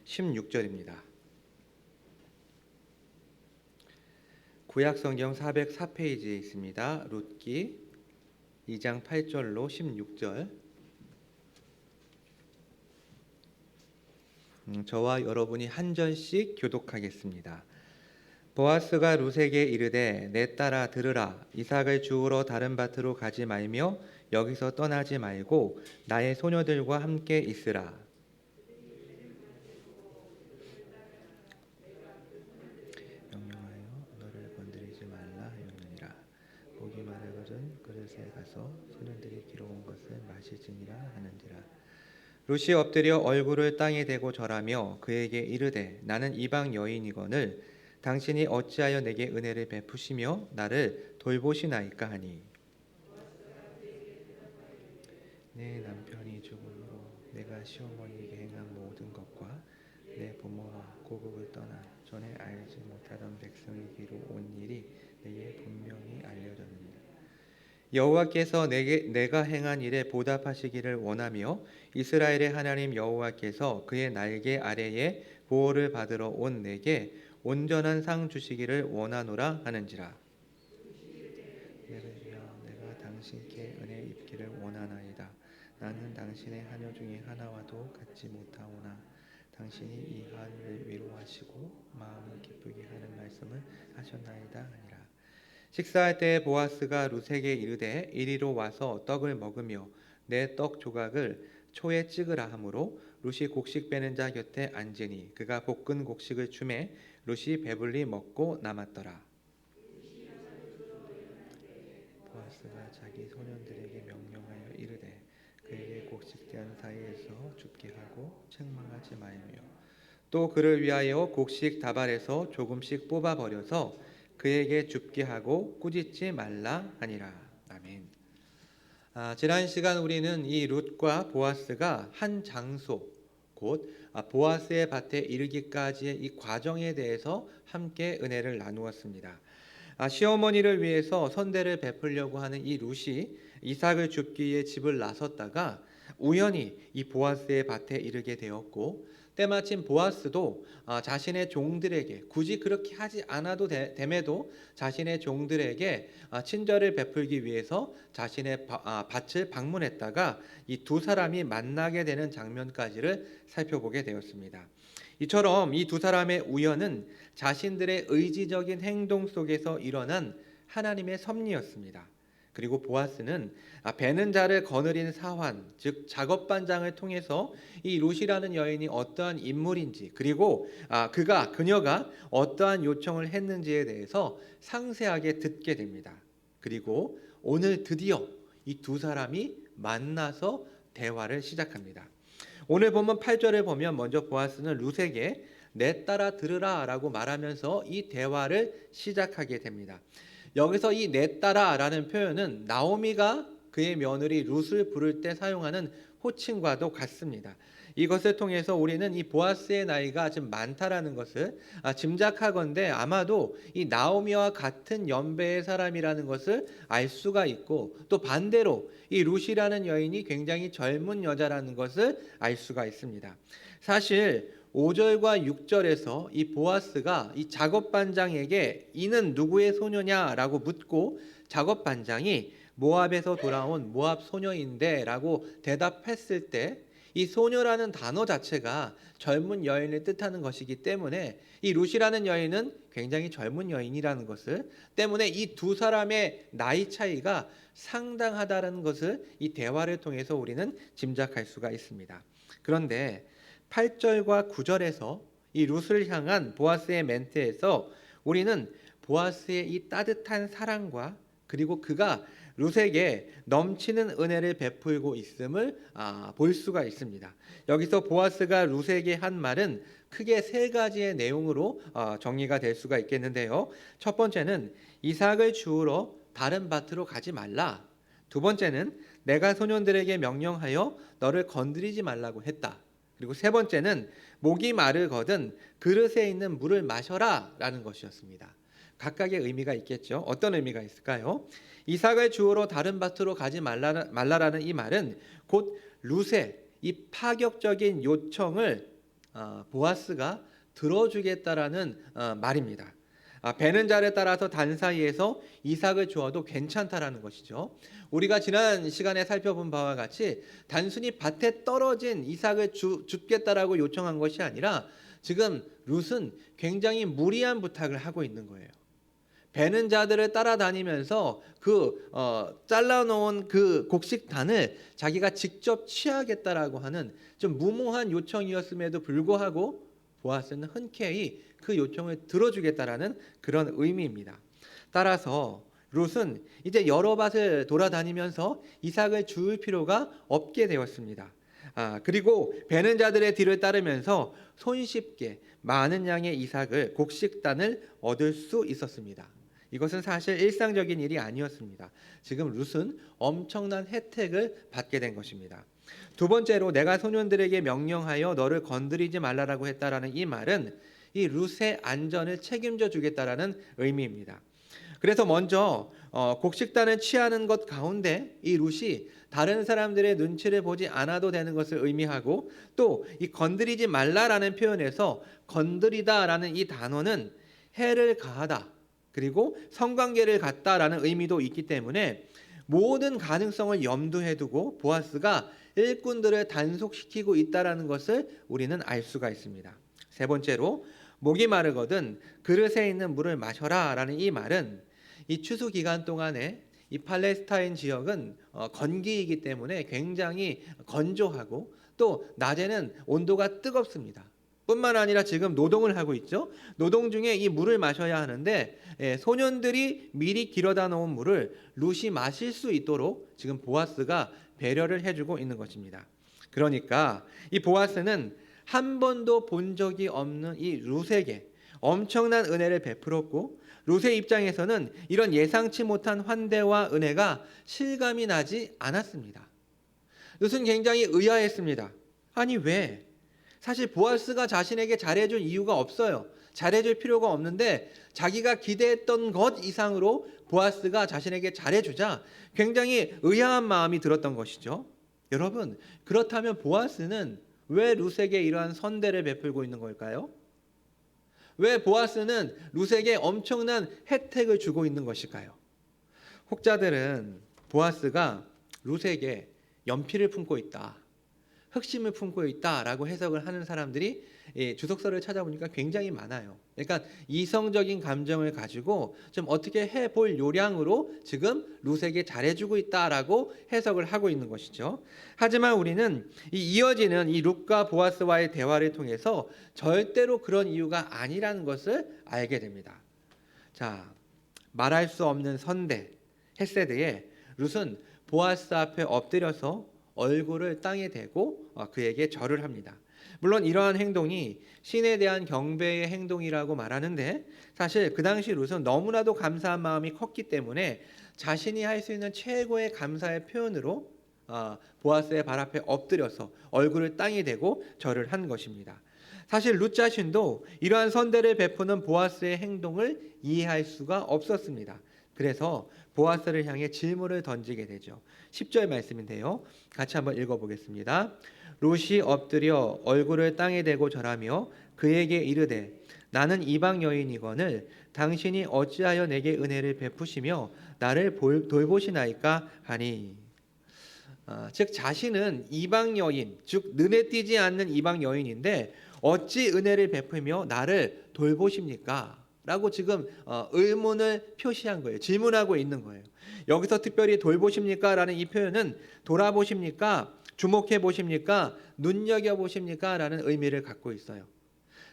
16절입니다. 구약성경 404페이지에 있습니다. 룻기 2장 8절로 16절. 저와 여러분이 한 절씩 교독하겠습니다. 보아스가 룻에게 이르되 내 딸아 들으라. 이삭을 주우러 다른 밭으로 가지 말며 여기서 떠나지 말고 나의 소녀들과 함께 있으라. 명령하여 너를 건드리지 말라 하였느니라. 목이 마르거든 그릇에 가서 소년들이 기러온 것을 마시지니라 하는지라. 룻이 엎드려 얼굴을 땅에 대고 절하며 그에게 이르되 나는 이방 여인이거늘 당신이 어찌하여 내게 은혜를 베푸시며 나를 돌보시나이까 하니 내 남편이 죽음으로 내가 시어머니에게 행한 모든 것과 내 부모와 고국을 떠나 전에 알지 못하던 백성에게로 온 일이 내게 분명히 알려졌느니라. 여호와께서 내가 행한 일에 보답하시기를 원하며 이스라엘의 하나님 여호와께서 그의 날개 아래에 보호를 받으러 온 내게 온전한 상 주시기를 원하노라 하는지라. 내가 당신께 은혜 입기를 원하나이다. 나는 당신의 하녀 중에 하나와도 같지 못하오나 당신이 이 하늘을 위로하시고 마음을 기쁘게 하는 말씀을 하셨나이다 하니라. 식사할 때 보아스가 룻에게 이르되 이리로 와서 떡을 먹으며 내 떡 조각을 초에 찍으라 하므로 룻이 곡식 빼는 자 곁에 앉으니 그가 볶은 곡식을 주매 룻이 배불리 먹고 남았더라. 보아스가 자기 소년들에게 명령하여 이르되 그에게 곡식대한 사이에서 줍게 하고 책망하지 말며 또 그를 위하여 곡식 다발에서 조금씩 뽑아 버려서 그에게 줍게 하고 꾸짖지 말라 하니라. 아멘. 지난 시간 우리는 이 룻과 보아스가 한 장소 곧 보아스의 밭에 이르기까지의 이 과정에 대해서 함께 은혜를 나누었습니다. 시어머니를 위해서 선대를 베풀려고 하는 이 룻이 이삭을 줍기 위해 집을 나섰다가 우연히 이 보아스의 밭에 이르게 되었고 때마침 보아스도 자신의 종들에게 굳이 그렇게 하지 않아도 됨에도 자신의 종들에게 친절을 베풀기 위해서 자신의 밭을 방문했다가 이 두 사람이 만나게 되는 장면까지를 살펴보게 되었습니다. 이처럼 이 두 사람의 우연은 자신들의 의지적인 행동 속에서 일어난 하나님의 섭리였습니다. 그리고 보아스는 베는 자를 거느린 사환, 즉 작업반장을 통해서 이 룻이라는 여인이 어떠한 인물인지 그리고 그녀가 어떠한 요청을 했는지에 대해서 상세하게 듣게 됩니다. 그리고 오늘 드디어 이 두 사람이 만나서 대화를 시작합니다. 오늘 본문 8절을 보면 먼저 보아스는 룻에게 내 딸아 들으라 라고 말하면서 이 대화를 시작하게 됩니다. 여기서 이 내 딸아 라는 표현은 나오미가 그의 며느리 룻을 부를 때 사용하는 호칭과도 같습니다. 이것을 통해서 우리는 이 보아스의 나이가 좀 많다라는 것을 짐작하건대 아마도 이 나오미와 같은 연배의 사람이라는 것을 알 수가 있고 또 반대로 이 룻이라는 여인이 굉장히 젊은 여자라는 것을 알 수가 있습니다. 사실 5절과 6절에서 이 보아스가 이 작업반장에게 이는 누구의 소녀냐라고 묻고 작업반장이 모압에서 돌아온 모압 소녀인데 라고 대답했을 때 이 소녀라는 단어 자체가 젊은 여인을 뜻하는 것이기 때문에 이 룻이라는 여인은 굉장히 젊은 여인이라는 것을 때문에 이 두 사람의 나이 차이가 상당하다는 것을 이 대화를 통해서 우리는 짐작할 수가 있습니다. 그런데 8절과 9절에서 이 룻을 향한 보아스의 멘트에서 우리는 보아스의 이 따뜻한 사랑과 그리고 그가 룻에게 넘치는 은혜를 베풀고 있음을 볼 수가 있습니다. 여기서 보아스가 룻에게 한 말은 크게 세 가지의 내용으로 정리가 될 수가 있겠는데요. 첫 번째는 이삭을 주우러 다른 밭으로 가지 말라. 두 번째는 내가 소년들에게 명령하여 너를 건드리지 말라고 했다. 그리고 세 번째는 목이 마르거든 그릇에 있는 물을 마셔라 라는 것이었습니다. 각각의 의미가 있겠죠. 어떤 의미가 있을까요? 이삭을 주우러 다른 밭으로 가지 말라라는 이 말은 곧 룻의 이 파격적인 요청을 보아스가 들어주겠다라는 말입니다. 베는 자를 따라서 단 사이에서 이삭을 주어도 괜찮다라는 것이죠. 우리가 지난 시간에 살펴본 바와 같이 단순히 밭에 떨어진 이삭을 줍겠다라고 요청한 것이 아니라 지금 룻은 굉장히 무리한 부탁을 하고 있는 거예요. 베는 자들을 따라다니면서 잘라놓은 그 곡식단을 자기가 직접 취하겠다라고 하는 좀 무모한 요청이었음에도 불구하고 보아스는 흔쾌히 그 요청을 들어주겠다라는 그런 의미입니다. 따라서 룻은 이제 여러 밭을 돌아다니면서 이삭을 줄 필요가 없게 되었습니다. 그리고 베는 자들의 뒤를 따르면서 손쉽게 많은 양의 이삭을 곡식단을 얻을 수 있었습니다. 이것은 사실 일상적인 일이 아니었습니다. 지금 룻은 엄청난 혜택을 받게 된 것입니다. 두 번째로 내가 소년들에게 명령하여 너를 건드리지 말라라고 했다라는 이 말은 이 룻의 안전을 책임져 주겠다라는 의미입니다. 그래서 먼저 곡식단을 취하는 것 가운데 이 룻이 다른 사람들의 눈치를 보지 않아도 되는 것을 의미하고 또 이 건드리지 말라라는 표현에서 건드리다라는 이 단어는 해를 가하다 그리고 성관계를 갖다라는 의미도 있기 때문에 모든 가능성을 염두에 두고 보아스가 일꾼들을 단속시키고 있다라는 것을 우리는 알 수가 있습니다. 세 번째로 목이 마르거든 그릇에 있는 물을 마셔라라는 이 말은 이 추수 기간 동안에 이 팔레스타인 지역은 건기이기 때문에 굉장히 건조하고 또 낮에는 온도가 뜨겁습니다. 뿐만 아니라 지금 노동을 하고 있죠. 노동 중에 이 물을 마셔야 하는데 소년들이 미리 길어다 놓은 물을 룻이 마실 수 있도록 지금 보아스가 배려를 해주고 있는 것입니다. 그러니까 이 보아스는 한 번도 본 적이 없는 이 룻에게 엄청난 은혜를 베풀었고 룻의 입장에서는 이런 예상치 못한 환대와 은혜가 실감이 나지 않았습니다. 룻은 굉장히 의아했습니다. 아니 왜? 사실 보아스가 자신에게 잘해줄 이유가 없어요. 잘해줄 필요가 없는데 자기가 기대했던 것 이상으로 보아스가 자신에게 잘해주자 굉장히 의아한 마음이 들었던 것이죠. 여러분, 그렇다면 보아스는 왜 룻에게 이러한 선대를 베풀고 있는 걸까요? 왜 보아스는 룻에게 엄청난 혜택을 주고 있는 것일까요? 혹자들은 보아스가 룻에게 연필을 품고 있다, 흑심을 품고 있다라고 해석을 하는 사람들이 주석서를 찾아보니까 굉장히 많아요. 그러니까 이성적인 감정을 가지고 좀 어떻게 해볼 요량으로 지금 룻에게 잘해주고 있다라고 해석을 하고 있는 것이죠. 하지만 우리는 이어지는 이 룻과 보아스와의 대화를 통해서 절대로 그런 이유가 아니라는 것을 알게 됩니다. 자, 말할 수 없는 선대 헤세드에 룻은 보아스 앞에 엎드려서 얼굴을 땅에 대고 그에게 절을 합니다. 물론 이러한 행동이 신에 대한 경배의 행동이라고 말하는데 사실 그 당시 룻은 너무나도 감사한 마음이 컸기 때문에 자신이 할 수 있는 최고의 감사의 표현으로 보아스의 발 앞에 엎드려서 얼굴을 땅에 대고 절을 한 것입니다. 사실 룻 자신도 이러한 선대를 베푸는 보아스의 행동을 이해할 수가 없었습니다. 그래서 보아스를 향해 질문을 던지게 되죠. 10절 말씀인데요. 같이 한번 읽어보겠습니다. 룻이 엎드려 얼굴을 땅에 대고 절하며 그에게 이르되 나는 이방 여인이거늘 당신이 어찌하여 내게 은혜를 베푸시며 나를 돌보시나이까 하니. 즉 자신은 이방 여인, 즉 눈에 띄지 않는 이방 여인인데 어찌 은혜를 베풀며 나를 돌보십니까? 라고 지금 의문을 표시한 거예요. 질문하고 있는 거예요. 여기서 특별히 돌보십니까? 라는 이 표현은 돌아보십니까? 주목해 보십니까? 눈여겨 보십니까? 라는 의미를 갖고 있어요.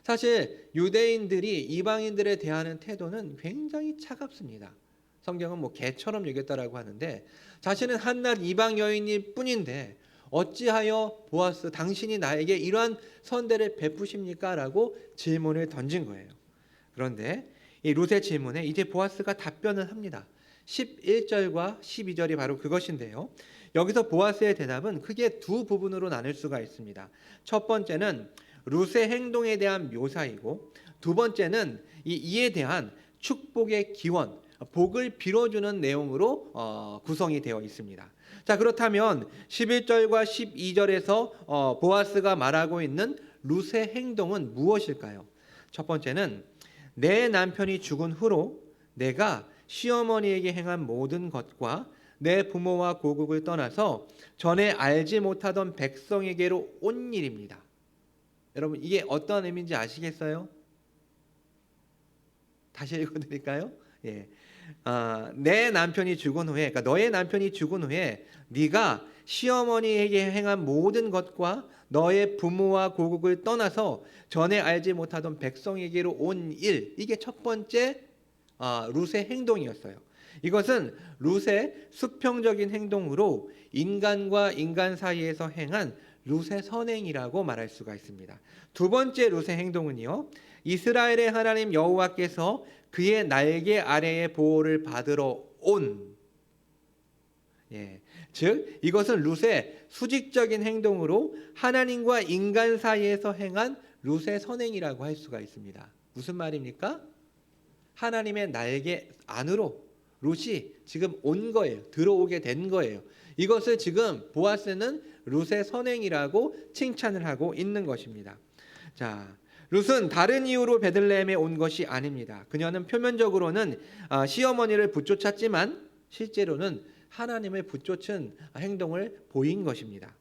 사실 유대인들이 이방인들에 대하는 태도는 굉장히 차갑습니다. 성경은 뭐 개처럼 여겼다라고 하는데 자신은 한낱 이방 여인일 뿐인데 어찌하여 보아스 당신이 나에게 이러한 선대를 베푸십니까? 라고 질문을 던진 거예요. 그런데 이 룻의 질문에 이제 보아스가 답변을 합니다. 11절과 12절이 바로 그것인데요. 여기서 보아스의 대답은 크게 두 부분으로 나눌 수가 있습니다. 첫 번째는 룻의 행동에 대한 묘사이고 두 번째는 이에 대한 축복의 기원, 복을 빌어주는 내용으로 구성이 되어 있습니다. 자, 그렇다면 11절과 12절에서 보아스가 말하고 있는 룻의 행동은 무엇일까요? 첫 번째는 내 남편이 죽은 후로 내가 시어머니에게 행한 모든 것과 내 부모와 고국을 떠나서 전에 알지 못하던 백성에게로 온 일입니다. 여러분 이게 어떤 의미인지 아시겠어요? 다시 읽어드릴까요? 예. 내 남편이 죽은 후에, 그러니까 너의 남편이 죽은 후에 네가 시어머니에게 행한 모든 것과 너의 부모와 고국을 떠나서 전에 알지 못하던 백성에게로 온 일, 이게 첫 번째 룻의 행동이었어요. 이것은 룻의 수평적인 행동으로 인간과 인간 사이에서 행한 룻의 선행이라고 말할 수가 있습니다. 두 번째 룻의 행동은요, 이스라엘의 하나님 여호와께서 그의 날개 아래의 보호를 받으러 온, 즉 이것은 룻의 수직적인 행동으로 하나님과 인간 사이에서 행한 룻의 선행이라고 할 수가 있습니다. 무슨 말입니까? 하나님의 날개 안으로 룻이 지금 온 거예요. 들어오게 된 거예요. 이것을 지금 보아스는 룻의 선행이라고 칭찬을 하고 있는 것입니다. 자, 룻은 다른 이유로 베들레헴에 온 것이 아닙니다. 그녀는 표면적으로는 시어머니를 붙쫓았지만 실제로는 하나님을 붙쫓은 행동을 보인 것입니다.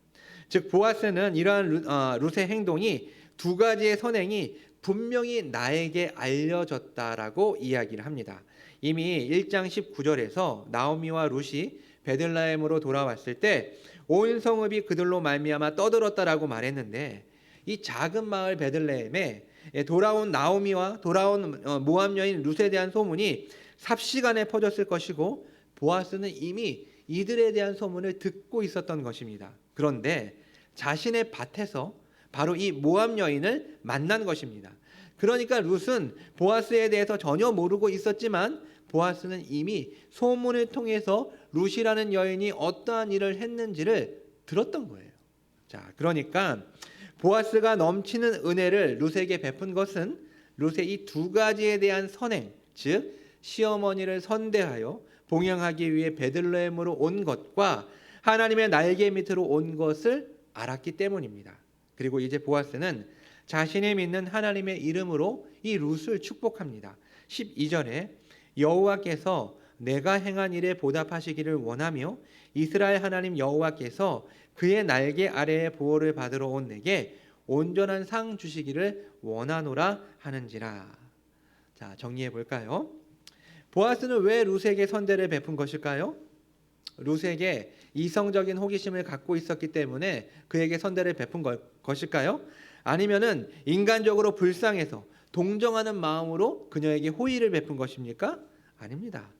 즉 보아스는 이러한 룻의 행동이 두 가지의 선행이 분명히 나에게 알려졌다라고 이야기를 합니다. 이미 1장 19절에서 나오미와 룻이 베들레헴으로 돌아왔을 때 온 성읍이 그들로 말미암아 떠들었다라고 말했는데, 이 작은 마을 베들레헴에 돌아온 나오미와 돌아온 모압 여인 룻에 대한 소문이 삽시간에 퍼졌을 것이고 보아스는 이미 이들에 대한 소문을 듣고 있었던 것입니다. 그런데 자신의 밭에서 바로 이 모압 여인을 만난 것입니다. 그러니까 룻은 보아스에 대해서 전혀 모르고 있었지만 보아스는 이미 소문을 통해서 룻이라는 여인이 어떠한 일을 했는지를 들었던 거예요. 자, 그러니까 보아스가 넘치는 은혜를 룻에게 베푼 것은 룻의 이 두 가지에 대한 선행, 즉 시어머니를 선대하여 봉양하기 위해 베들레헴으로 온 것과 하나님의 날개 밑으로 온 것을 알았기 때문입니다. 그리고 이제 보아스는 자신이 믿는 하나님의 이름으로 이 룻을 축복합니다. 12절에 여호와께서 내가 행한 일에 보답하시기를 원하며 이스라엘 하나님 여호와께서 그의 날개 아래의 보호를 받으러 온 내게 온전한 상 주시기를 원하노라 하는지라. 자, 정리해 볼까요? 보아스는 왜 룻에게 선대를 베푼 것일까요? 룻에게 이성적인 호기심을 갖고 있었기 때문에 그에게 선대를 베푼 것일까요? 아니면은 인간적으로 불쌍해서 동정하는 마음으로 그녀에게 호의를 베푼 것입니까? 아닙니다.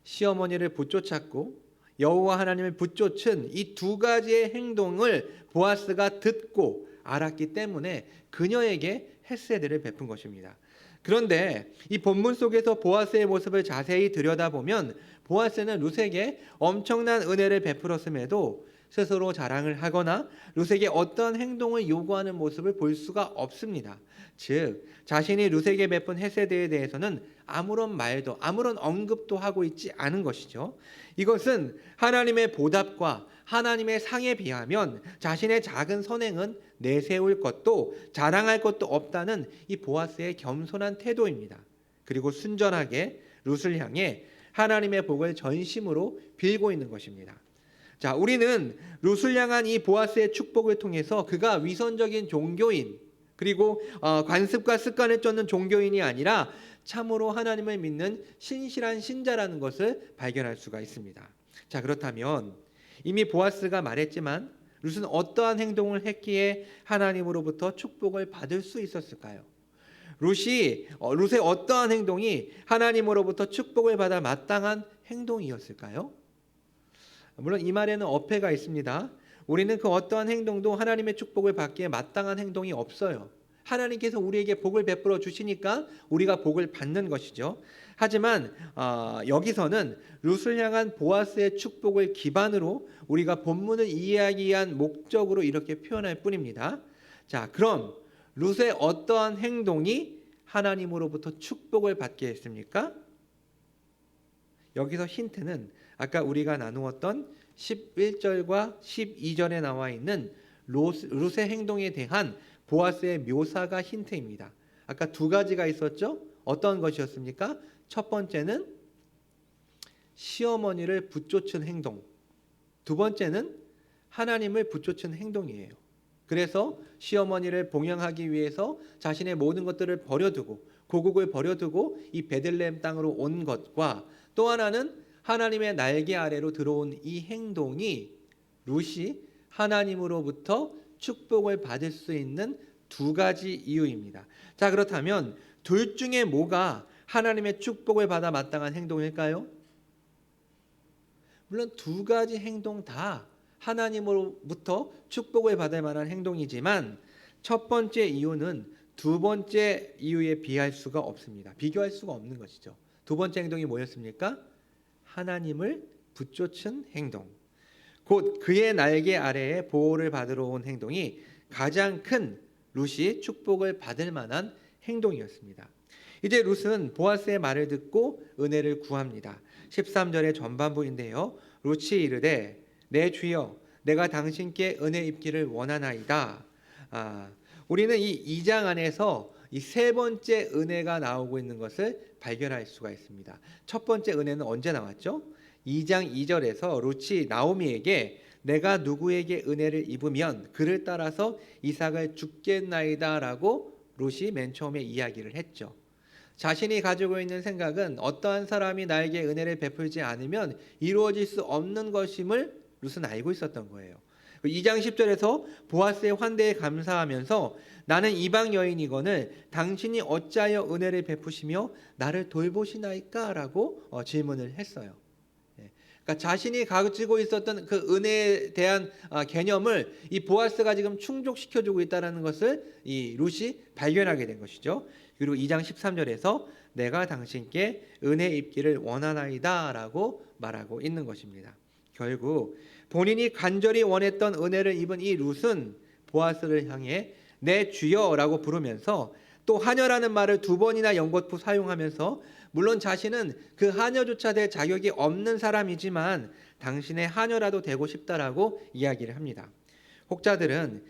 시어머니를 붙쫓았고 여호와 하나님을 붙쫓은 이 두 가지의 행동을 보아스가 듣고 알았기 때문에 그녀에게 헤세드를 베푼 것입니다. 그런데 이 본문 속에서 보아스의 모습을 자세히 들여다보면 보아스는 룻에게 엄청난 은혜를 베풀었음에도 스스로 자랑을 하거나 룻에게 어떤 행동을 요구하는 모습을 볼 수가 없습니다. 즉 자신이 룻에게 베푼 헤세드에 대해서는 아무런 말도 아무런 언급도 하고 있지 않은 것이죠. 이것은 하나님의 보답과 하나님의 상에 비하면 자신의 작은 선행은 내세울 것도 자랑할 것도 없다는 이 보아스의 겸손한 태도입니다. 그리고 순전하게 룻을 향해 하나님의 복을 전심으로 빌고 있는 것입니다. 자, 우리는 룻을 향한 이 보아스의 축복을 통해서 그가 위선적인 종교인 그리고 관습과 습관을 쫓는 종교인이 아니라 참으로 하나님을 믿는 신실한 신자라는 것을 발견할 수가 있습니다. 자, 그렇다면 이미 보아스가 말했지만 룻은 어떠한 행동을 했기에 하나님으로부터 축복을 받을 수 있었을까요? 룻의 어떠한 행동이 하나님으로부터 축복을 받아 마땅한 행동이었을까요? 물론 이 말에는 어폐가 있습니다. 우리는 그 어떠한 행동도 하나님의 축복을 받기에 마땅한 행동이 없어요. 하나님께서 우리에게 복을 베풀어 주시니까 우리가 복을 받는 것이죠. 하지만 여기서는 룻을 향한 보아스의 축복을 기반으로 우리가 본문을 이해하기 위한 목적으로 이렇게 표현할 뿐입니다. 자, 그럼 룻의 어떠한 행동이 하나님으로부터 축복을 받게 했습니까? 여기서 힌트는 아까 우리가 나누었던 11절과 12절에 나와 있는 룻의 행동에 대한 보아스의 묘사가 힌트입니다. 아까 두 가지가 있었죠? 어떤 것이었습니까? 첫 번째는 시어머니를 붙쫓은 행동, 두 번째는 하나님을 붙쫓은 행동이에요. 그래서 시어머니를 봉양하기 위해서 자신의 모든 것들을 버려두고 고국을 버려두고 이 베들레헴 땅으로 온 것과 또 하나는 하나님의 날개 아래로 들어온 이 행동이 룻이 하나님으로부터 축복을 받을 수 있는 두 가지 이유입니다. 자, 그렇다면 둘 중에 뭐가 하나님의 축복을 받아 마땅한 행동일까요? 물론 두 가지 행동 다 하나님으로부터 축복을 받을 만한 행동이지만 첫 번째 이유는 두 번째 이유에 비할 수가 없습니다. 비교할 수가 없는 것이죠. 두 번째 행동이 뭐였습니까? 하나님을 붙쫓은 행동. 곧 그의 날개 아래에 보호를 받으러 온 행동이 가장 큰 룻이 축복을 받을 만한 행동이었습니다. 이제 룻은 보아스의 말을 듣고 은혜를 구합니다. 13절의 전반부인데요. 룻이 이르되 내 주여 내가 당신께 은혜 입기를 원하나이다. 우리는 이 2장 안에서 이 세 번째 은혜가 나오고 있는 것을 발견할 수가 있습니다. 첫 번째 은혜는 언제 나왔죠? 2장 2절에서 룻이 나오미에게 내가 누구에게 은혜를 입으면 그를 따라서 이삭을 죽겠나이다라고 룻이 맨 처음에 이야기를 했죠. 자신이 가지고 있는 생각은 어떠한 사람이 나에게 은혜를 베풀지 않으면 이루어질 수 없는 것임을 룻은 알고 있었던 거예요. 2장 10절에서 보아스의 환대에 감사하면서 나는 이방 여인이거늘 당신이 어찌하여 은혜를 베푸시며 나를 돌보시나이까? 라고 질문을 했어요. 그러니까 자신이 가지고 있었던 그 은혜에 대한 개념을 이 보아스가 지금 충족시켜주고 있다는 것을 이 룻이 발견하게 된 것이죠. 그리고 2장 13절에서 내가 당신께 은혜 입기를 원하나이다 라고 말하고 있는 것입니다. 결국 본인이 간절히 원했던 은혜를 입은 이 룻은 보아스를 향해 내 주여라고 부르면서 또 하녀라는 말을 두 번이나 연거푸 사용하면서 물론 자신은 그 하녀조차 될 자격이 없는 사람이지만 당신의 하녀라도 되고 싶다라고 이야기를 합니다. 혹자들은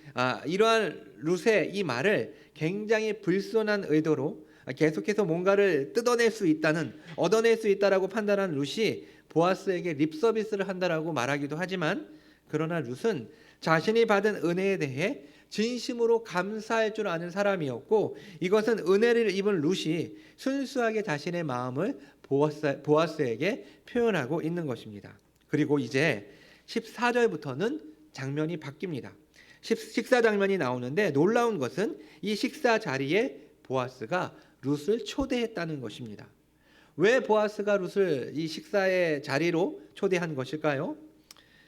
이러한 룻의 이 말을 굉장히 불손한 의도로 계속해서 뭔가를 뜯어낼 수 있다는, 얻어낼 수 있다라고 판단한 룻이 보아스에게 립서비스를 한다라고 말하기도 하지만, 그러나 룻은 자신이 받은 은혜에 대해 진심으로 감사할 줄 아는 사람이었고, 이것은 은혜를 입은 룻이 순수하게 자신의 마음을 보아스에게 표현하고 있는 것입니다. 그리고 이제 14절부터는 장면이 바뀝니다. 식사 장면이 나오는데 놀라운 것은 이 식사 자리에 보아스가 룻을 초대했다는 것입니다. 왜 보아스가 룻을 이 식사의 자리로 초대한 것일까요?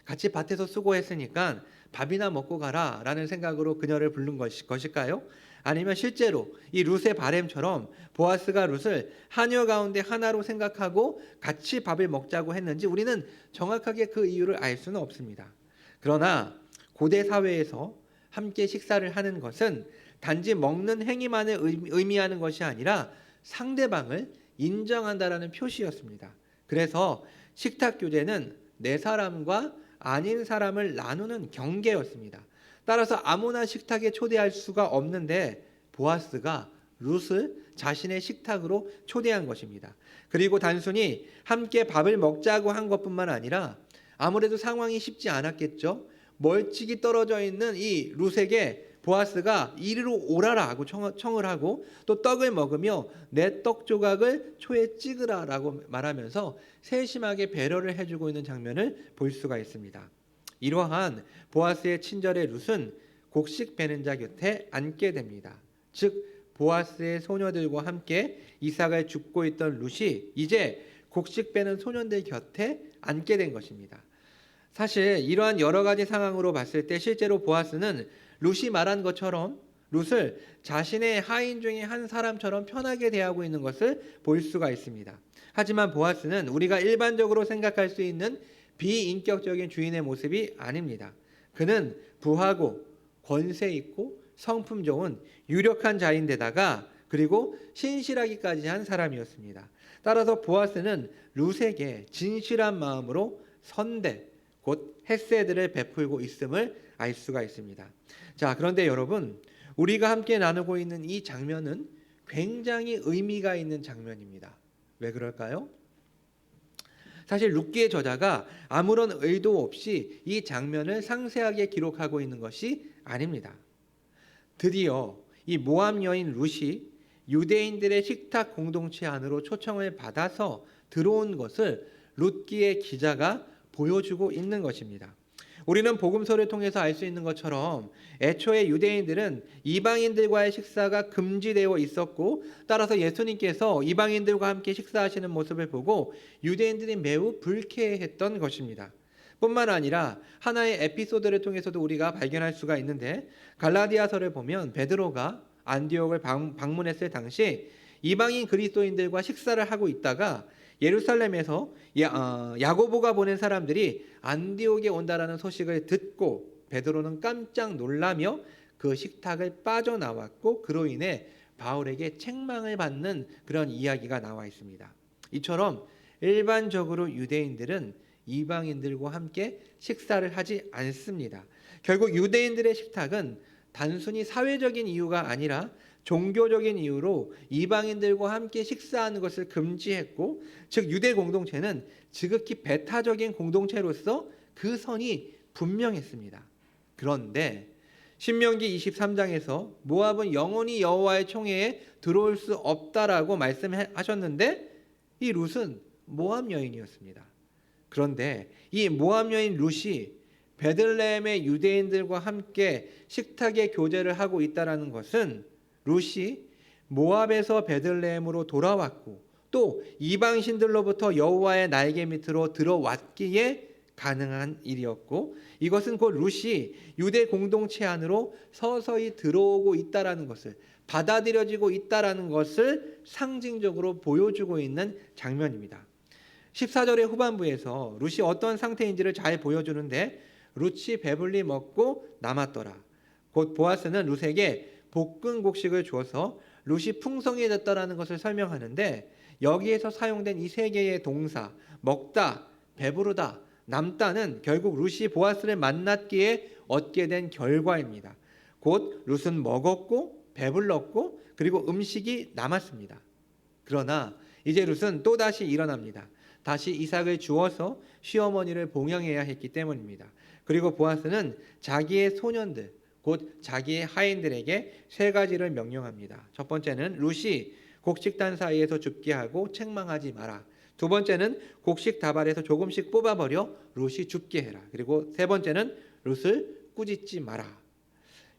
같이 밭에서 수고했으니까 밥이나 먹고 가라 라는 생각으로 그녀를 부른 것일까요? 아니면 실제로 이 룻의 바램처럼 보아스가 룻을 하녀 가운데 하나로 생각하고 같이 밥을 먹자고 했는지 우리는 정확하게 그 이유를 알 수는 없습니다. 그러나 고대 사회에서 함께 식사를 하는 것은 단지 먹는 행위만을 의미하는 것이 아니라 상대방을 인정한다라는 표시였습니다. 그래서 식탁 교제는 내 사람과 아닌 사람을 나누는 경계였습니다. 따라서 아무나 식탁에 초대할 수가 없는데 보아스가 룻을 자신의 식탁으로 초대한 것입니다. 그리고 단순히 함께 밥을 먹자고 한 것뿐만 아니라 아무래도 상황이 쉽지 않았겠죠. 멀찍이 떨어져 있는 이 룻에게 보아스가 이리로 오라라 하고 청을 하고 또 떡을 먹으며 내 떡 조각을 초에 찍으라라고 말하면서 세심하게 배려를 해주고 있는 장면을 볼 수가 있습니다. 이러한 보아스의 친절의 룻은 곡식 베는 자 곁에 앉게 됩니다. 즉 보아스의 소녀들과 함께 이삭을 줍고 있던 룻이 이제 곡식 베는 소년들 곁에 앉게 된 것입니다. 사실 이러한 여러 가지 상황으로 봤을 때 실제로 보아스는 룻이 말한 것처럼 룻을 자신의 하인 중에 한 사람처럼 편하게 대하고 있는 것을 볼 수가 있습니다. 하지만 보아스는 우리가 일반적으로 생각할 수 있는 비인격적인 주인의 모습이 아닙니다. 그는 부하고 권세 있고 성품 좋은 유력한 자인데다가 그리고 신실하기까지 한 사람이었습니다. 따라서 보아스는 룻에게 진실한 마음으로 선대 곧 헤세드를 베풀고 있음을 알 수가 있습니다. 자, 그런데 여러분, 우리가 함께 나누고 있는 이 장면은 굉장히 의미가 있는 장면입니다. 왜 그럴까요? 사실 룻기의 저자가 아무런 의도 없이 이 장면을 상세하게 기록하고 있는 것이 아닙니다. 드디어 이 모압 여인 룻이 유대인들의 식탁 공동체 안으로 초청을 받아서 들어온 것을 룻기의 기자가 보여주고 있는 것입니다. 우리는 복음서를 통해서 알 수 있는 것처럼 애초에 유대인들은 이방인들과의 식사가 금지되어 있었고, 따라서 예수님께서 이방인들과 함께 식사하시는 모습을 보고 유대인들이 매우 불쾌했던 것입니다. 뿐만 아니라 하나의 에피소드를 통해서도 우리가 발견할 수가 있는데, 갈라디아서를 보면 베드로가 안디옥을 방문했을 당시 이방인 그리스도인들과 식사를 하고 있다가 예루살렘에서 야고보가 보낸 사람들이 안디옥에 온다라는 소식을 듣고 베드로는 깜짝 놀라며 그 식탁을 빠져나왔고, 그로 인해 바울에게 책망을 받는 그런 이야기가 나와 있습니다. 이처럼 일반적으로 유대인들은 이방인들과 함께 식사를 하지 않습니다. 결국 유대인들의 식탁은 단순히 사회적인 이유가 아니라 종교적인 이유로 이방인들과 함께 식사하는 것을 금지했고, 즉 유대 공동체는 지극히 배타적인 공동체로서 그 선이 분명했습니다. 그런데 신명기 23장에서 모압은 영원히 여호와의 총회에 들어올 수 없다라고 말씀하셨는데, 이 룻은 모압 여인이었습니다. 그런데 이 모압 여인 룻이 베들레헴의 유대인들과 함께 식탁의 교제를 하고 있다라는 것은 룻이 모압에서 베들레헴으로 돌아왔고 또 이방신들로부터 여호와의 날개 밑으로 들어왔기에 가능한 일이었고, 이것은 곧 룻이 유대 공동체 안으로 서서히 들어오고 있다라는 것을, 받아들여지고 있다라는 것을 상징적으로 보여주고 있는 장면입니다. 14절의 후반부에서 룻이 어떤 상태인지를 잘 보여주는데, 룻이 배불리 먹고 남았더라. 곧 보아스는 룻에게 볶은 곡식을 주어서 룻이 풍성해졌다라는 것을 설명하는데, 여기에서 사용된 이 세 개의 동사, 먹다, 배부르다, 남다는 결국 룻이 보아스를 만났기에 얻게 된 결과입니다. 곧 룻은 먹었고 배불렀고 그리고 음식이 남았습니다. 그러나 이제 룻은 또다시 일어납니다. 다시 이삭을 주어서 시어머니를 봉양해야 했기 때문입니다. 그리고 보아스는 자기의 소년들, 곧 자기의 하인들에게 세 가지를 명령합니다. 첫 번째는 룻이 곡식단 사이에서 줍게 하고 책망하지 마라. 두 번째는 곡식 다발에서 조금씩 뽑아버려 룻이 줍게 해라. 그리고 세 번째는 룻을 꾸짖지 마라.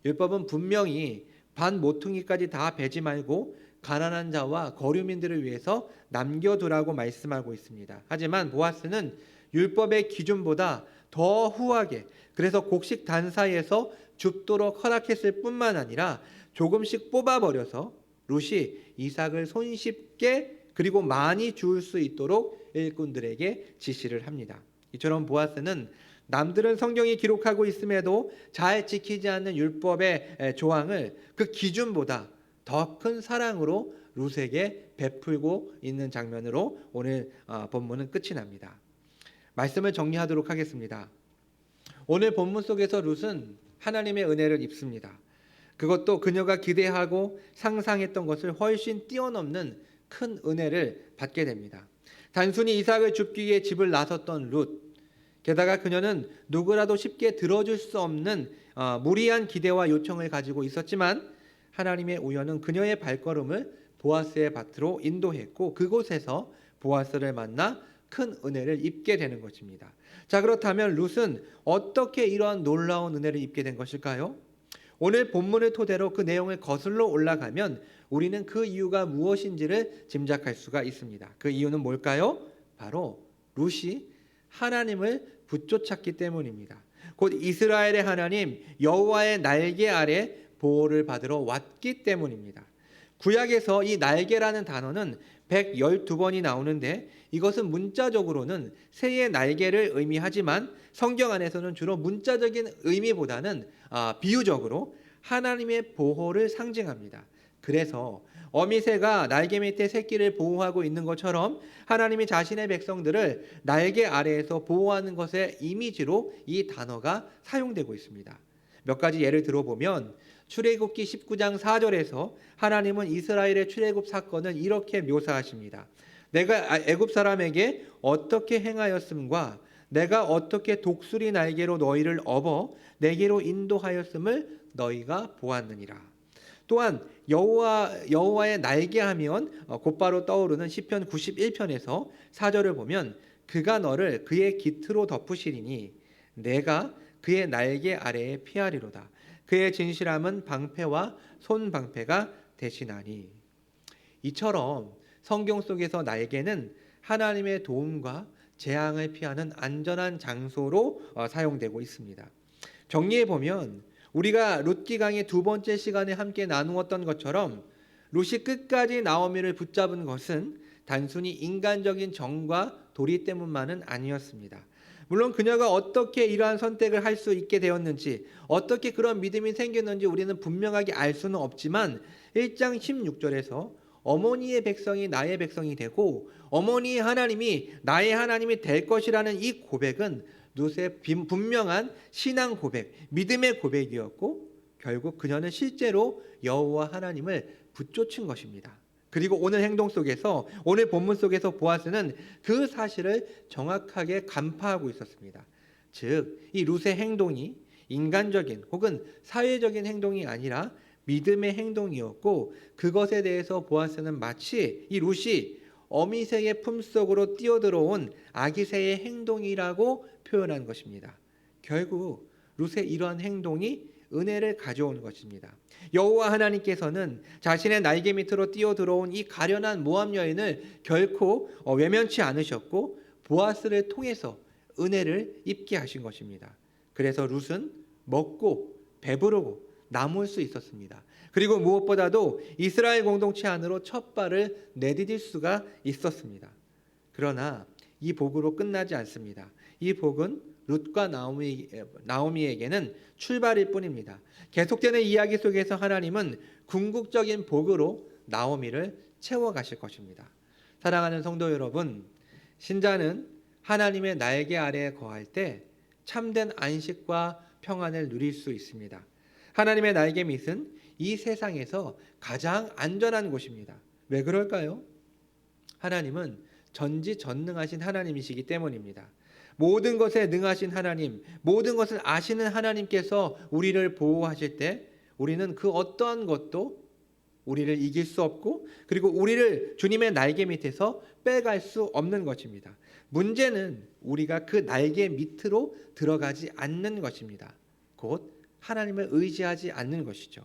율법은 분명히 반 모퉁이까지 다 베지 말고 가난한 자와 거류민들을 위해서 남겨두라고 말씀하고 있습니다. 하지만 보아스는 율법의 기준보다 더 후하게, 그래서 곡식 단 사이에서 줍도록 허락했을 뿐만 아니라 조금씩 뽑아버려서 룻이 이삭을 손쉽게 그리고 많이 주울 수 있도록 일꾼들에게 지시를 합니다. 이처럼 보아스는 남들은 성경이 기록하고 있음에도 잘 지키지 않는 율법의 조항을 그 기준보다 더 큰 사랑으로 룻에게 베풀고 있는 장면으로 오늘 본문은 끝이 납니다. 말씀을 정리하도록 하겠습니다. 오늘 본문 속에서 룻은 하나님의 은혜를 입습니다. 그것도 그녀가 기대하고 상상했던 것을 훨씬 뛰어넘는 큰 은혜를 받게 됩니다. 단순히 이삭을 줍기 위해 집을 나섰던 룻, 게다가 그녀는 누구라도 쉽게 들어줄 수 없는 무리한 기대와 요청을 가지고 있었지만, 하나님의 우연은 그녀의 발걸음을 보아스의 밭으로 인도했고 그곳에서 보아스를 만나 큰 은혜를 입게 되는 것입니다. 자, 그렇다면 룻은 어떻게 이러한 놀라운 은혜를 입게 된 것일까요? 오늘 본문을 토대로 그 내용을 거슬러 올라가면 우리는 그 이유가 무엇인지를 짐작할 수가 있습니다. 그 이유는 뭘까요? 바로 룻이 하나님을 붙쫓았기 때문입니다. 곧 이스라엘의 하나님 여호와의 날개 아래 보호를 받으러 왔기 때문입니다. 구약에서 이 날개라는 단어는 112번이 나오는데, 이것은 문자적으로는 새의 날개를 의미하지만 성경 안에서는 주로 문자적인 의미보다는 비유적으로 하나님의 보호를 상징합니다. 그래서 어미새가 날개 밑에 새끼를 보호하고 있는 것처럼 하나님이 자신의 백성들을 날개 아래에서 보호하는 것의 이미지로 이 단어가 사용되고 있습니다. 몇 가지 예를 들어보면 출애굽기 19장 4절에서 하나님은 이스라엘의 출애굽 사건을 이렇게 묘사하십니다. 내가 애굽 사람에게 어떻게 행하였음과 내가 어떻게 독수리 날개로 너희를 업어 내게로 인도하였음을 너희가 보았느니라. 또한 여호와의 날개하면 곧바로 떠오르는 시편 91편에서 4절을 보면 그가 너를 그의 깃으로 덮으시리니 내가 그의 날개 아래에 피하리로다. 그의 진실함은 방패와 손방패가 되시나니. 이처럼 성경 속에서 날개는 하나님의 도움과 재앙을 피하는 안전한 장소로 사용되고 있습니다. 정리해 보면 우리가 룻기 강의 두 번째 시간에 함께 나누었던 것처럼 룻이 끝까지 나오미를 붙잡은 것은 단순히 인간적인 정과 도리 때문만은 아니었습니다. 물론 그녀가 어떻게 이러한 선택을 할 수 있게 되었는지, 어떻게 그런 믿음이 생겼는지 우리는 분명하게 알 수는 없지만 1장 16절에서 어머니의 백성이 나의 백성이 되고 어머니의 하나님이 나의 하나님이 될 것이라는 이 고백은 룻의 분명한 신앙 고백, 믿음의 고백이었고 결국 그녀는 실제로 여호와 하나님을 붙쫓은 것입니다. 그리고 오늘 행동 속에서, 오늘 본문 속에서 보아스는 그 사실을 정확하게 간파하고 있었습니다. 즉, 이 룻의 행동이 인간적인 혹은 사회적인 행동이 아니라 믿음의 행동이었고 그것에 대해서 보아스는 마치 이 룻이 어미새의 품속으로 뛰어들어온 아기새의 행동이라고 표현한 것입니다. 결국 룻의 이러한 행동이 은혜를 가져온 것입니다. 여호와 하나님께서는 자신의 날개 밑으로 뛰어들어온 이 가련한 모압 여인을 결코 외면치 않으셨고 보아스를 통해서 은혜를 입게 하신 것입니다. 그래서 룻은 먹고 배부르고 남을 수 있었습니다. 그리고 무엇보다도 이스라엘 공동체 안으로 첫 발을 내디딜 수가 있었습니다. 그러나 이 복으로 끝나지 않습니다. 이 복은 룻과 나오미에게는 출발일 뿐입니다. 계속되는 이야기 속에서 하나님은 궁극적인 복으로 나오미를 채워가실 것입니다. 사랑하는 성도 여러분, 신자는 하나님의 날개 아래에 거할 때 참된 안식과 평안을 누릴 수 있습니다. 하나님의 날개 밑은 이 세상에서 가장 안전한 곳입니다. 왜 그럴까요? 하나님은 전지전능하신 하나님이시기 때문입니다. 모든 것에 능하신 하나님, 모든 것을 아시는 하나님께서 우리를 보호하실 때 우리는 그 어떠한 것도 우리를 이길 수 없고 그리고 우리를 주님의 날개 밑에서 빼갈 수 없는 것입니다. 문제는 우리가 그 날개 밑으로 들어가지 않는 것입니다. 곧 하나님을 의지하지 않는 것이죠.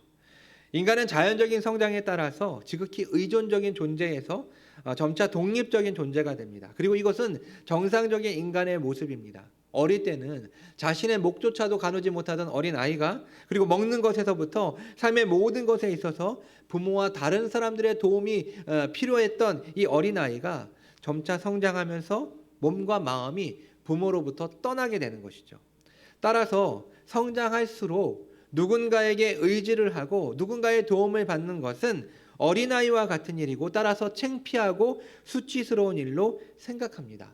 인간은 자연적인 성장에 따라서 지극히 의존적인 존재에서 점차 독립적인 존재가 됩니다. 그리고 이것은 정상적인 인간의 모습입니다. 어릴 때는 자신의 목조차도 가누지 못하던 어린 아이가 그리고 먹는 것에서부터 삶의 모든 것에 있어서 부모와 다른 사람들의 도움이 필요했던 이 어린 아이가 점차 성장하면서 몸과 마음이 부모로부터 떠나게 되는 것이죠. 따라서 성장할수록 누군가에게 의지를 하고 누군가의 도움을 받는 것은 어린아이와 같은 일이고 따라서 창피하고 수치스러운 일로 생각합니다.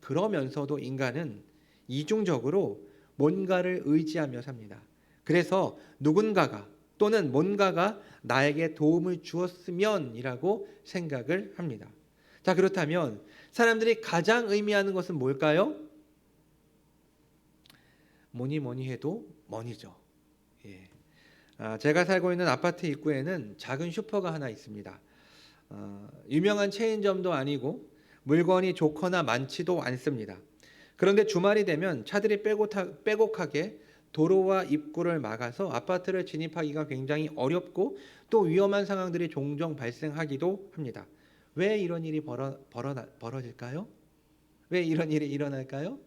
그러면서도 인간은 이중적으로 뭔가를 의지하며 삽니다. 그래서 누군가가 또는 뭔가가 나에게 도움을 주었으면이라고 생각을 합니다. 자, 그렇다면 사람들이 가장 의미하는 것은 뭘까요? 뭐니 해도 머니죠. 예. 제가 살고 있는 아파트 입구에는 작은 슈퍼가 하나 있습니다. 유명한 체인점도 아니고 물건이 좋거나 많지도 않습니다. 그런데 주말이 되면 차들이 빼곡하게 도로와 입구를 막아서 아파트를 진입하기가 굉장히 어렵고 또 위험한 상황들이 종종 발생하기도 합니다. 왜 이런 일이 벌어질까요? 왜 이런 일이 일어날까요?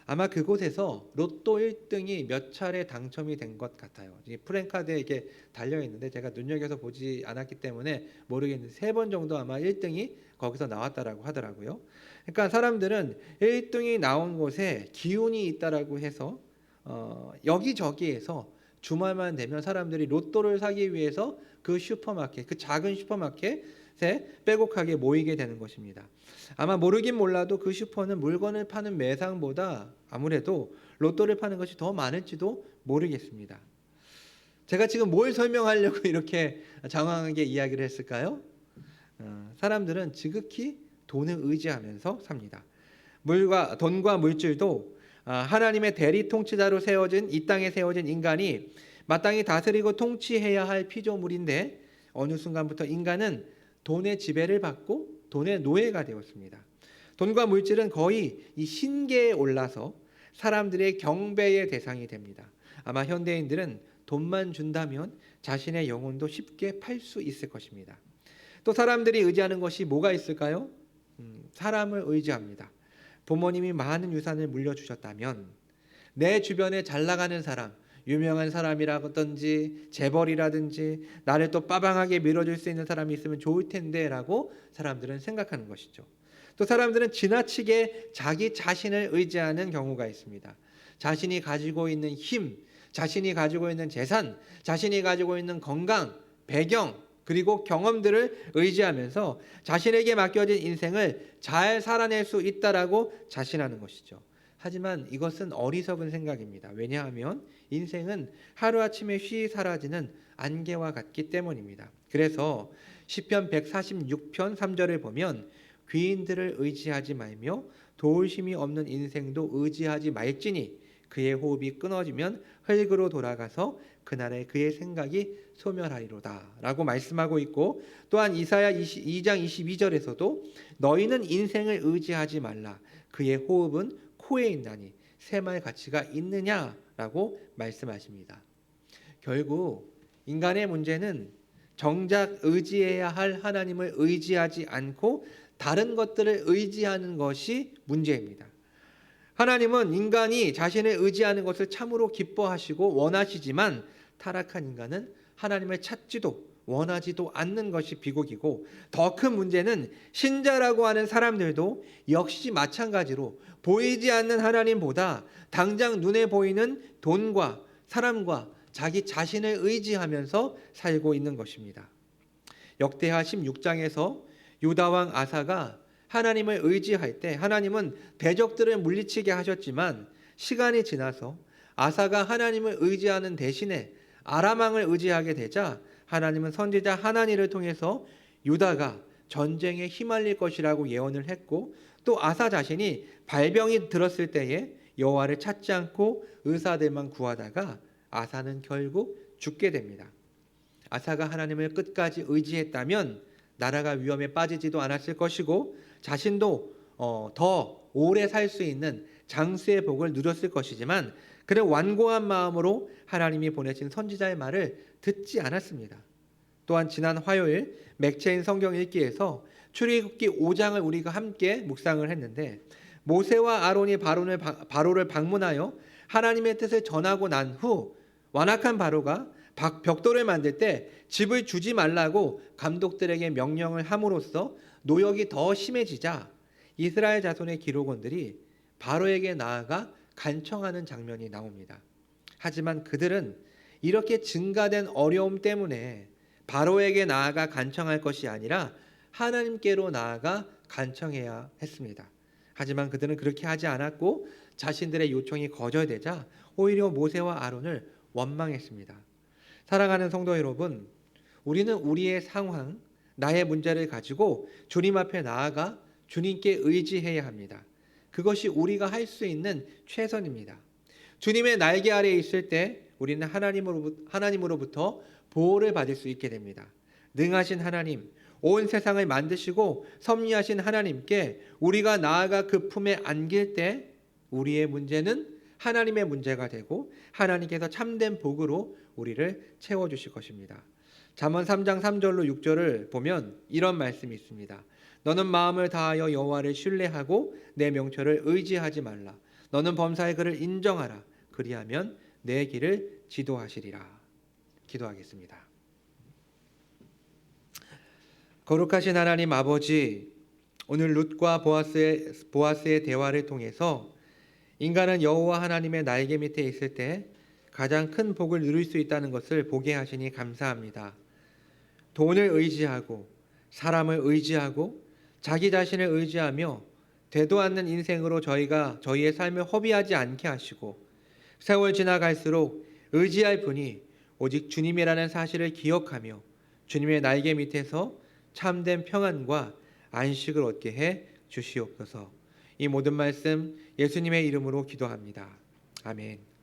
아마 그곳에서 로또 1등이 몇 차례 당첨이 된 것 같아요. 프랜카드에 이게 달려 있는데 제가 눈여겨서 보지 않았기 때문에 모르겠는데 3번 정도 아마 1등이 거기서 나왔다라고 하더라고요. 그러니까 사람들은 1등이 나온 곳에 기운이 있다라고 해서 여기저기에서 주말만 되면 사람들이 로또를 사기 위해서 그 슈퍼마켓, 그 작은 슈퍼마켓에 빼곡하게 모이게 되는 것입니다. 아마 모르긴 몰라도 그 슈퍼는 물건을 파는 매상보다 아무래도 로또를 파는 것이 더 많을지도 모르겠습니다. 제가 지금 뭘 설명하려고 이렇게 장황하게 이야기를 했을까요? 사람들은 지극히 돈을 의지하면서 삽니다. 돈과 물질도 하나님의 대리 통치자로 세워진 이 땅에 세워진 인간이 마땅히 다스리고 통치해야 할 피조물인데 어느 순간부터 인간은 돈의 지배를 받고 돈의 노예가 되었습니다. 돈과 물질은 거의 이 신계에 올라서 사람들의 경배의 대상이 됩니다. 아마 현대인들은 돈만 준다면 자신의 영혼도 쉽게 팔 수 있을 것입니다. 또 사람들이 의지하는 것이 뭐가 있을까요? 사람을 의지합니다. 부모님이 많은 유산을 물려주셨다면 내 주변에 잘 나가는 사람, 유명한 사람이라든지 재벌이라든지 나를 또 빠방하게 밀어줄 수 있는 사람이 있으면 좋을 텐데 라고 사람들은 생각하는 것이죠. 또 사람들은 지나치게 자기 자신을 의지하는 경우가 있습니다. 자신이 가지고 있는 힘, 자신이 가지고 있는 재산, 자신이 가지고 있는 건강, 배경, 그리고 경험들을 의지하면서 자신에게 맡겨진 인생을 잘 살아낼 수 있다라고 자신하는 것이죠. 하지만 이것은 어리석은 생각입니다. 왜냐하면 인생은 하루아침에 쉬이 사라지는 안개와 같기 때문입니다. 그래서 시편 146편 3절을 보면 귀인들을 의지하지 말며 도울 힘이 없는 인생도 의지하지 말지니 그의 호흡이 끊어지면 흙으로 돌아가서 그날에 그의 생각이 소멸하리로다 라고 말씀하고 있고, 또한 이사야 2장 22절에서도 너희는 인생을 의지하지 말라 그의 호흡은 코에 있나니 샘할 가치가 있느냐라고 말씀하십니다. 결국 인간의 문제는 정작 의지해야 할 하나님을 의지하지 않고 다른 것들을 의지하는 것이 문제입니다. 하나님은 인간이 자신을 의지하는 것을 참으로 기뻐하시고 원하시지만 타락한 인간은 하나님을 찾지도 원하지도 않는 것이 비극이고, 더 큰 문제는 신자라고 하는 사람들도 역시 마찬가지로 보이지 않는 하나님보다 당장 눈에 보이는 돈과 사람과 자기 자신을 의지하면서 살고 있는 것입니다. 역대하 16장에서 유다 왕 아사가 하나님을 의지할 때 하나님은 대적들을 물리치게 하셨지만 시간이 지나서 아사가 하나님을 의지하는 대신에 아람 왕을 의지하게 되자 하나님은 선지자 하나니를 통해서 유다가 전쟁에 휘말릴 것이라고 예언을 했고, 또 아사 자신이 발병이 들었을 때에 여호와를 찾지 않고 의사들만 구하다가 아사는 결국 죽게 됩니다. 아사가 하나님을 끝까지 의지했다면 나라가 위험에 빠지지도 않았을 것이고 자신도 더 오래 살 수 있는 장수의 복을 누렸을 것이지만 그는 완고한 마음으로 하나님이 보내신 선지자의 말을 듣지 않았습니다. 또한 지난 화요일 맥체인 성경 읽기에서 출애굽기 5장을 우리가 함께 묵상을 했는데, 모세와 아론이 바로를 방문하여 하나님의 뜻을 전하고 난 후 완악한 바로가 벽돌을 만들 때 집을 주지 말라고 감독들에게 명령을 함으로써 노역이 더 심해지자 이스라엘 자손의 기록원들이 바로에게 나아가 간청하는 장면이 나옵니다. 하지만 그들은 이렇게 증가된 어려움 때문에 바로에게 나아가 간청할 것이 아니라 하나님께로 나아가 간청해야 했습니다. 하지만 그들은 그렇게 하지 않았고 자신들의 요청이 거절되자 오히려 모세와 아론을 원망했습니다. 사랑하는 성도 여러분, 우리는 우리의 상황, 나의 문제를 가지고 주님 앞에 나아가 주님께 의지해야 합니다. 그것이 우리가 할 수 있는 최선입니다. 주님의 날개 아래에 있을 때 우리는 하나님으로부터 보호를 받을 수 있게 됩니다. 능하신 하나님, 온 세상을 만드시고 섭리하신 하나님께 우리가 나아가 그 품에 안길 때 우리의 문제는 하나님의 문제가 되고 하나님께서 참된 복으로 우리를 채워주실 것입니다. 잠언 3장 3절로 6절을 보면 이런 말씀이 있습니다. 너는 마음을 다하여 여호와를 신뢰하고 내 명철을 의지하지 말라. 너는 범사의 그를 인정하라. 그리하면 내 길을 지도하시리라. 기도하겠습니다. 거룩하신 하나님 아버지, 오늘 룻과 보아스의 대화를 통해서 인간은 여호와 하나님의 날개 밑에 있을 때 가장 큰 복을 누릴 수 있다는 것을 보게 하시니 감사합니다. 돈을 의지하고 사람을 의지하고 자기 자신을 의지하며 되도 않는 인생으로 저희의 삶을 허비하지 않게 하시고, 세월 지나갈수록 의지할 분이 오직 주님이라는 사실을 기억하며 주님의 날개 밑에서 참된 평안과 안식을 얻게 해 주시옵소서. 이 모든 말씀 예수님의 이름으로 기도합니다. 아멘.